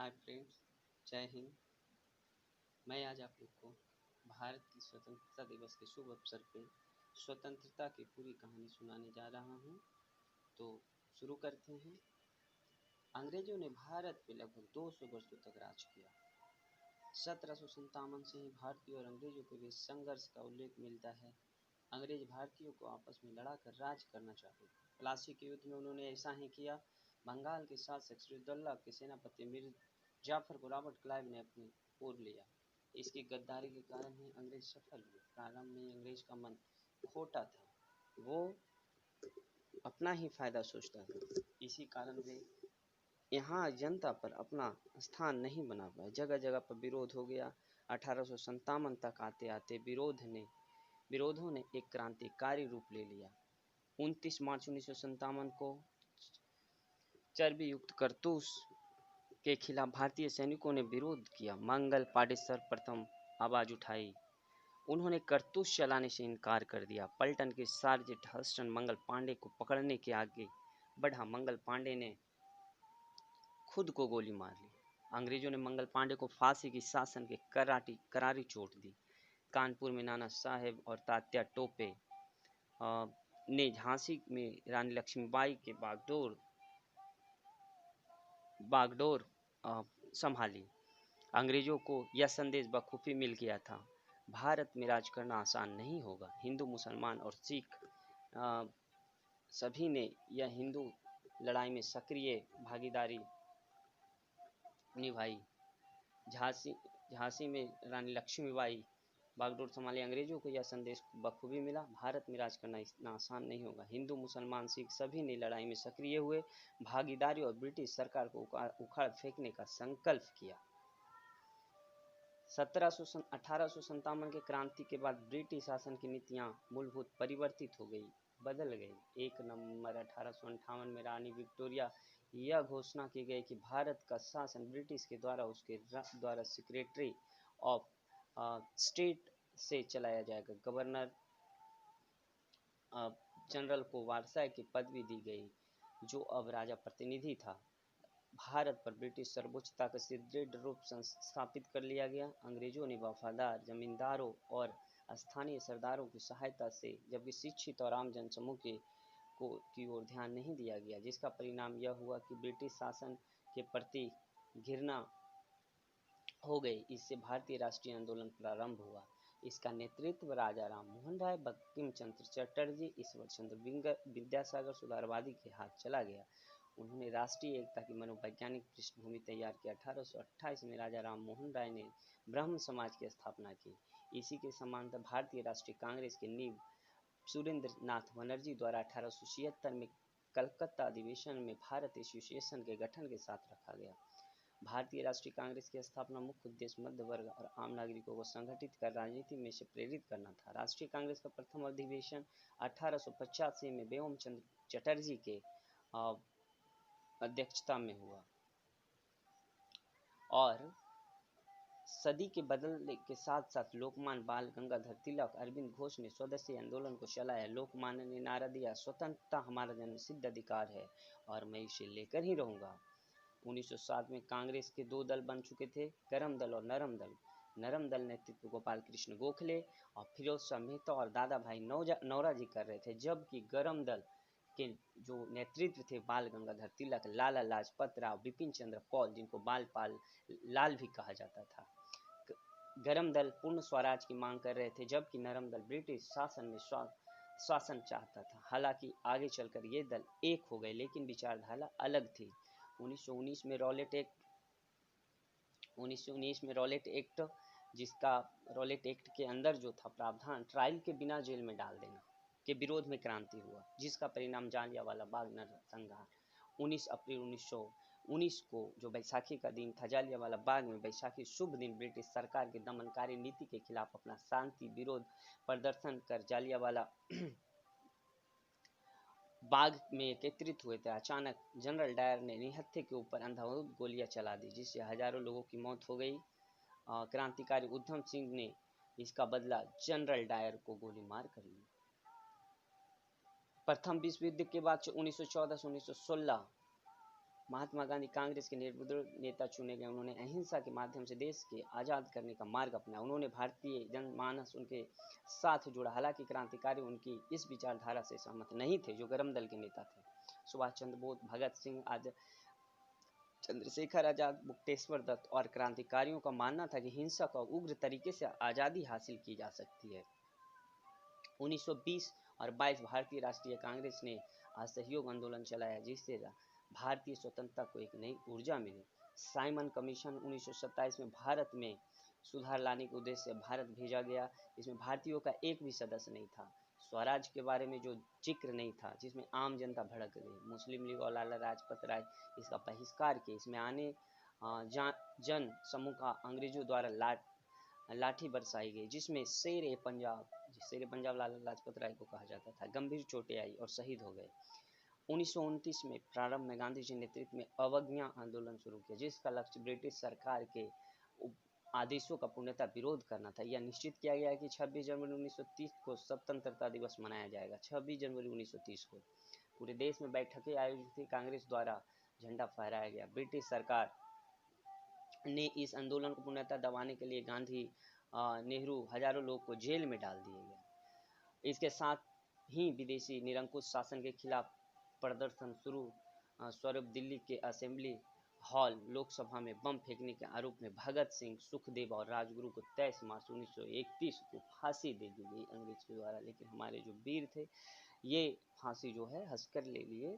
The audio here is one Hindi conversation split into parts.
हाय फ्रेंड्स, जय हिंद। मैं आज आप लोग को भारत की स्वतंत्रता दिवस के शुभ अवसर पे स्वतंत्रता की पूरी कहानी सुनाने जा रहा हूँ। तो शुरू करते हैं। अंग्रेजों ने भारत पे लगभग 200 वर्षों तक राज किया। 1757 से ही भारतीय और अंग्रेजों के बीच संघर्ष का उल्लेख मिलता है। अंग्रेज भारतीयों को आपस में लड़ाकर राज करना चाहते थे। प्लासी के युद्ध में उन्होंने ऐसा ही किया। बंगाल के शासक सिराजुद्दौला के सेनापति मीर जाफर को रॉबर्ट क्लाइव ने अपनी ओर लिया। इसकी गद्दारी के कारण ही अंग्रेज सफल हुए। प्रारंभ में अंग्रेज का मन खोटा था, वो अपना ही फायदा सोचता था। इसी कारण वे यहाँ जनता पर अपना स्थान नहीं बना पाए। जगह जगह पर विरोध हो गया। 1857 तक आते आते विरोधों ने एक क्रांतिकारी रूप ले लिया। 29 मार्च 1957 को चर्बी युक्त कारतूस के खिलाफ भारतीय सैनिकों ने विरोध किया। मंगल पांडे सर्वप्रथम आवाज उठाई। उन्होंने कारतूस चलाने से इनकार कर दिया। पलटन के सार्जेंट हस्टन मंगल पांडे को पकड़ने के आगे बढ़ा। मंगल पांडे ने खुद को गोली मार ली। अंग्रेजों ने मंगल पांडे को फांसी की शासन के करारी चोट दी। कानपुर में नाना साहेब और तात्या टोपे ने झांसी में रानी लक्ष्मीबाई के बागडोर संभाली। अंग्रेजों को यह संदेश बखूबी मिल गया था, भारत में राज करना आसान नहीं होगा। हिंदू, मुसलमान और सिख सभी ने यह हिंदू लड़ाई में सक्रिय भागीदारी निभाई। झांसी में रानी लक्ष्मीबाई बागडोर संभाली। अंग्रेजों को यह संदेश बखूबी मिला, भारत में राज करना इतना आसान नहीं होगा। हिंदू, मुसलमान, सिख सभी ने लड़ाई में सक्रिय हुए भागीदारी और ब्रिटिश सरकार को उखाड़ फेंकने का संकल्प किया। 1857 के क्रांति के बाद ब्रिटिश शासन की नीतियां मूलभूत परिवर्तित हो गई, बदल गई। 1 नवंबर 1858 में रानी विक्टोरिया यह घोषणा की गई कि भारत का शासन ब्रिटिश के द्वारा उसके द्वारा सेक्रेटरी ऑफ स्टेट से चलाया जाएगा। गवर्नर जनरल को वायसराय की पदवी दी गई, जो अब राजा प्रतिनिधि था। भारत पर ब्रिटिश सर्वोच्चता का सुदृढ़ रूप स्थापित कर लिया गया। अंग्रेजों ने वफादार जमींदारों और स्थानीय सरदारों की सहायता से, जबकि शिक्षित और आम जनसमूह की ओर ध्यान नहीं दिया गया, जिसका परिणाम यह हुआ कि ब्रिटिश शासन के प्रति घृणा हो गई। इससे भारतीय राष्ट्रीय आंदोलन प्रारंभ हुआ। इसका नेतृत्व राजा राम मोहन राय, बंकिम चंद्र चटर्जी, ईश्वर चंद्र विद्यासागर सुधारवादी के हाथ चला गया। उन्होंने राष्ट्रीय एकता की मनोवैज्ञानिक पृष्ठभूमि तैयार की। 1828 में राजा राम मोहन राय ने ब्रह्म समाज की स्थापना की। इसी के समांतर भारतीय राष्ट्रीय कांग्रेस की नींव सुरेंद्र नाथ बनर्जी द्वारा 1876 में कलकत्ता अधिवेशन में भारत एसोसिएशन के गठन के साथ रखा गया। भारतीय राष्ट्रीय कांग्रेस की स्थापना मुख्य उद्देश्य मध्य वर्ग और आम नागरिकों को संगठित कर राजनीति में से प्रेरित करना था। राष्ट्रीय कांग्रेस का प्रथम अधिवेशन 1885 में बेगम चंद्र चटर्जी के अध्यक्षता में हुआ और सदी के बदलने के साथ साथ लोकमान्य बाल गंगाधर तिलक, अरविंद घोष ने स्वदेशी आंदोलन को चलाया। लोकमान्य ने नारा दिया, स्वतंत्रता हमारा जन्मसिद्ध अधिकार है और मैं इसे लेकर ही रहूंगा। 1907 में कांग्रेस के 2 दल बन चुके थे, गरम दल और नरम दल। नरम दल नेतृत्व गोपाल कृष्ण गोखले और फिरोज शाह मेहता और दादा भाई नौरोजी कर रहे थे, जबकि गरम दल के जो नेतृत्व थे बाल गंगाधर तिलक, लाला लाजपत राय, बिपिन चंद्र पॉल, जिनको बाल पाल लाल भी कहा जाता था। गरम दल पूर्ण स्वराज की मांग कर रहे थे, जबकि नरम दल ब्रिटिश शासन में शासन चाहता था। हालांकि आगे चलकर ये दल एक हो गए, लेकिन विचारधारा अलग थी। 1919 में रॉलेट एक्ट, जिसका रॉलेट एक्ट के अंदर जो था प्रावधान ट्रायल के बिना जेल में डाल देना के विरोध में क्रांति हुआ, जिसका परिणाम जालियांवाला बाग नरसंहार। 19 अप्रैल 1919 को जो बैसाखी का दिन था, जालियांवाला बाग में बैसाखी शुभ दिन ब्रिटिश सरकार की दमनकारी नीति के खिलाफ अपना शांति विरोध प्रदर्शन कर जालियांवाला बाग में एकत्रित हुए थे। अचानक जनरल डायर ने निहत्थे के ऊपर अंधाधुंध गोलियां चला दी, जिससे हजारों लोगों की मौत हो गई। क्रांतिकारी उधम सिंह ने इसका बदला जनरल डायर को गोली मार कर ली। प्रथम विश्व युद्ध के बाद 1914 से 1916 महात्मा गांधी कांग्रेस के निर्विरोध नेता चुने गए। उन्होंने अहिंसा के माध्यम से देश के आज़ाद करने का मार्ग अपनाया। उन्होंने भारतीय जनमानस उनके साथ जुड़ा। हालांकि क्रांतिकारी उनकी इस विचारधारा से सहमत नहीं थे, जो गरम दल के नेता थे। सुभाष चंद्र बोस, भगत सिंह, चंद्रशेखर आजाद, मुक्तेश्वर दत्त और क्रांतिकारियों का मानना था कि हिंसक और उग्र तरीके से आज़ादी हासिल की जा सकती है। 1920 और 22 भारतीय राष्ट्रीय कांग्रेस ने असहयोग आंदोलन चलाया, जिससे भारतीय स्वतंत्रता को एक नई ऊर्जा मिली। साइमन कमीशन 1927 में भारत में सुधार लाने के उद्देश्य से भारत भेजा गया। इसमें भारतीयों का एक भी सदस्य नहीं था। स्वराज के बारे में जो जिक्र नहीं था, जिसमें आम जनता भड़क गई। मुस्लिम लीग और लाला लाजपत राय इसका बहिष्कार किए। इसमें आने जन समूह का अंग्रेजों द्वारा लाठी बरसाई गई, जिसमें शेर पंजाब लाला लाजपत राय को कहा जाता था, गंभीर चोटें आई और शहीद हो गए। 1929 में प्रारंभ में गांधी जी नेतृत्व में अवज्ञा आंदोलन शुरू किया, जिसका लक्ष्य ब्रिटिश सरकार के आदेशों का पूर्णतः विरोध करना था। यह निश्चित किया गया कि 26 जनवरी 1930 को स्वतंत्रता दिवस मनाया जाएगा। 26 जनवरी 1930 को पूरे देश में बैठकें आयोजित थी। कांग्रेस द्वारा झंडा फहराया गया। ब्रिटिश सरकार ने इस आंदोलन को पूर्णतः दबाने के लिए गांधी, नेहरू, हजारों लोग को जेल में डाल दिए गए। इसके साथ ही विदेशी निरंकुश शासन के खिलाफ प्रदर्शन स्वरूप दिल्ली के असेंबली हॉल लोकसभा में बम फेंकने के आरोप में भगत सिंह, सुखदेव और राजगुरु को 23 मार्च 1931 को फांसी दे दी गई अंग्रेज के द्वारा। लेकिन हमारे जो वीर थे, ये फांसी जो है हंसकर ले लिए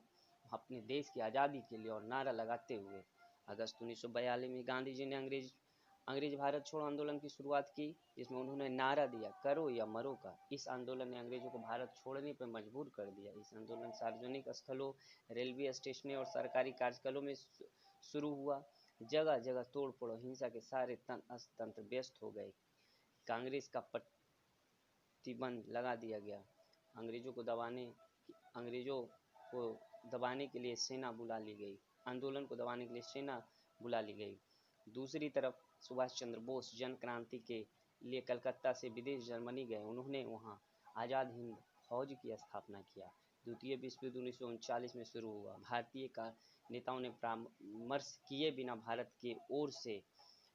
अपने देश की आज़ादी के लिए, और नारा लगाते हुए अगस्त 1942 में गांधी जी ने अंग्रेज भारत छोड़ो आंदोलन की शुरुआत की, जिसमें उन्होंने नारा दिया, करो या मरो का। इस आंदोलन ने अंग्रेजों को भारत छोड़ने पर मजबूर कर दिया। इस आंदोलन सार्वजनिक स्थलों, रेलवे स्टेशनों और सरकारी कार्यस्थलों में शुरू हुआ। जगह जगह तोड़ फोड़, हिंसा के सारे तंत्र व्यस्त हो गए। कांग्रेस का प्रतिबंध लगा दिया गया। अंग्रेजों को दबाने के लिए सेना बुला ली गई। आंदोलन को दबाने के लिए सेना बुला ली गई। दूसरी तरफ सुभाष चंद्र बोस जन क्रांति के लिए कलकत्ता से विदेश जर्मनी गए। उन्होंने वहां आज़ाद हिंद फौज की स्थापना किया। द्वितीय विश्व युद्ध 1939 में शुरू हुआ। भारतीय नेताओं ने परामर्श किए बिना भारत की ओर से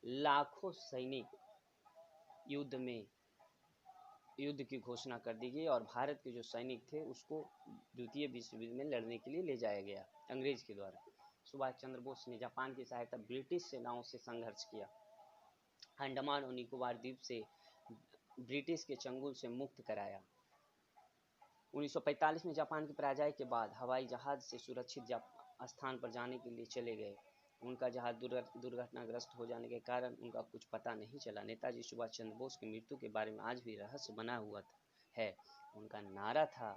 लाखों सैनिक युद्ध की घोषणा कर दी गई, और भारत के जो सैनिक थे उसको द्वितीय विश्व युद्ध में लड़ने के लिए ले जाया गया अंग्रेज के द्वारा। सुभाष चंद्र बोस ने जापान की सहायता ब्रिटिश सेनाओं से संघर्ष किया। अंडमान और निकोबार द्वीप से ब्रिटिश के चंगुल से मुक्त कराया। 1945 में जापान की पराजय के बाद हवाई जहाज से सुरक्षित स्थान पर जाने के लिए चले गए। उनका जहाज दुर्घटनाग्रस्त हो जाने के कारण उनका कुछ पता नहीं चला। नेताजी सुभाष चंद्र बोस की मृत्यु के बारे में आज भी रहस्य बना हुआ है। उनका नारा था,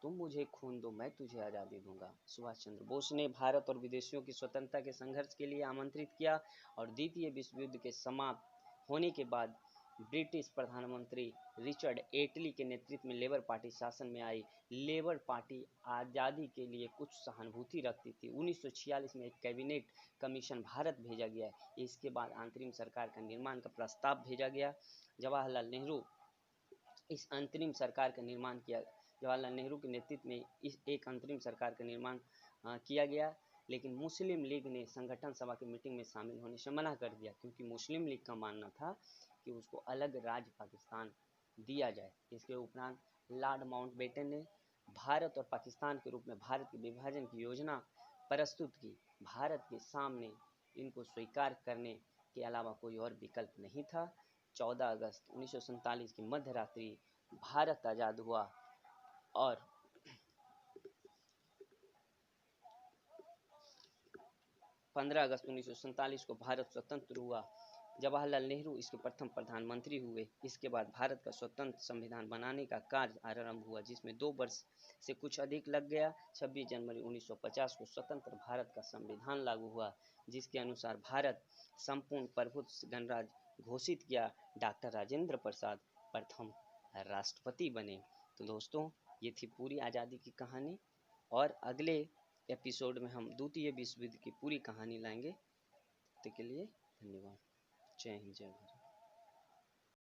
तुम मुझे खून दो, मैं तुझे आज़ादी दूंगा। सुभाष चंद्र बोस ने भारत और विदेशियों की स्वतंत्रता के संघर्ष के लिए आमंत्रित किया, और द्वितीय विश्व युद्ध के समाप्त होने के बाद ब्रिटिश प्रधानमंत्री रिचर्ड एटली के नेतृत्व में लेबर पार्टी शासन में आई। लेबर पार्टी आज़ादी के लिए कुछ सहानुभूति रखती थी। 1946 में एक कैबिनेट कमीशन भारत भेजा गया। इसके बाद अंतरिम सरकार का निर्माण का प्रस्ताव भेजा गया। जवाहरलाल नेहरू इस अंतरिम सरकार का निर्माण किया। जवाहरलाल नेहरू के नेतृत्व में एक अंतरिम सरकार का निर्माण किया गया, लेकिन मुस्लिम लीग ने संगठन सभा की मीटिंग में शामिल होने से मना कर दिया, क्योंकि मुस्लिम लीग का मानना था कि उसको अलग राज्य पाकिस्तान दिया जाए। इसके उपरांत लॉर्ड माउंटबेटन ने भारत और पाकिस्तान के रूप में भारत के विभाजन की योजना प्रस्तुत की। भारत के सामने इनको स्वीकार करने के अलावा कोई और विकल्प नहीं था। 14 अगस्त 1947 की मध्य रात्रि भारत आज़ाद हुआ, और 15 अगस्त 1947 को भारत स्वतंत्र हुआ। जवाहरलाल नेहरू इसके प्रथम प्रधानमंत्री हुए। इसके बाद भारत का स्वतंत्र संविधान बनाने का कार्य आरंभ हुआ, जिसमें 2 वर्ष से कुछ अधिक लग गया। 26 जनवरी 1950 को स्वतंत्र भारत का संविधान लागू हुआ, जिसके अनुसार भारत संपूर्ण प्रभुत्व गणराज्य घोषित किया। डॉक्टर राजेंद्र प्रसाद प्रथम राष्ट्रपति बने। तो दोस्तों, ये थी पूरी आज़ादी की कहानी, और अगले एपिसोड में हम द्वितीय विश्व युद्ध की पूरी कहानी लाएंगे। तब तक के लिए धन्यवाद। जय हिंद, जय भारत।